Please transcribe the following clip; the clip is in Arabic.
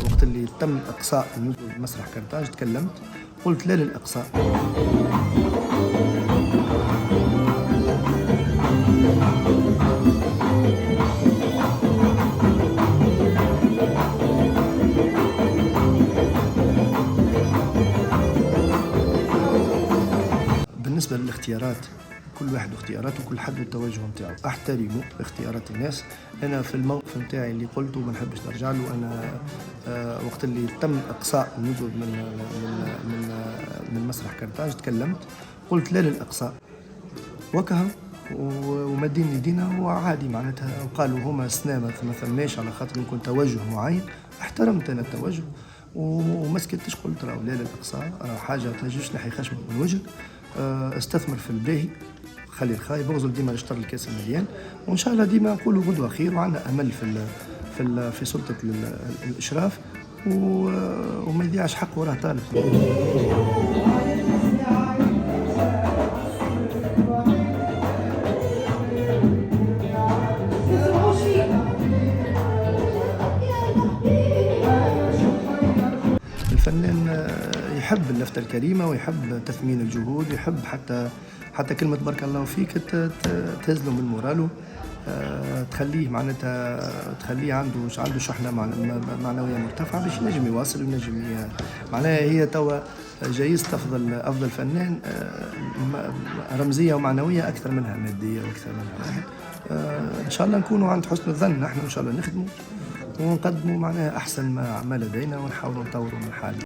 وقت اللي تم إقصاء النزل مسرح كرتاج تكلمت، قلت لا للإقصاء. بالنسبة للاختيارات، كل واحد واختياراته وكل حد والتوجه نتاعو، احترمه اختيارات الناس. انا في الموقف نتاعي اللي قلته ما نحبش نرجع له. انا وقت اللي تم اقصاء النزل من مسرح كرتاج تكلمت، قلت لا للاقصاء وكها، ومدين يدينا وعادي معناتها. قالوا هما سنا ما ثماش على خاطر يكون توجه معين، احترمت انا التوجه وما سكتش، قلت راهو لا للاقصاء، حاجه تنجمش نحي خشمك من وجهك. استثمر في الباهي، خلي الخايب، اغزل ديما الشطر الكاس المليان، وان شاء الله ديما نقولوا غدوه خير، وعندنا امل في سلطه الاشراف، وما يضيعش حقه وراه طالب. الفنان يحب اللفتة الكريمة ويحب تثمين الجهود، ويحب حتى كلمة بارك الله فيك تهزله من مورالو، تخليه معناتها تخليه عنده شحنة معنوية مرتفعة باش ينجم يواصل وينجم معناها. هي توا جايزة أفضل فنان رمزية ومعنوية أكثر منها مادية وأكثر منها إن شاء الله نكونوا عند حسن الظن نحن، إن شاء الله نخدموا ونقدموا معناها أحسن ما لدينا، ونحاولوا نطوروا من حالنا.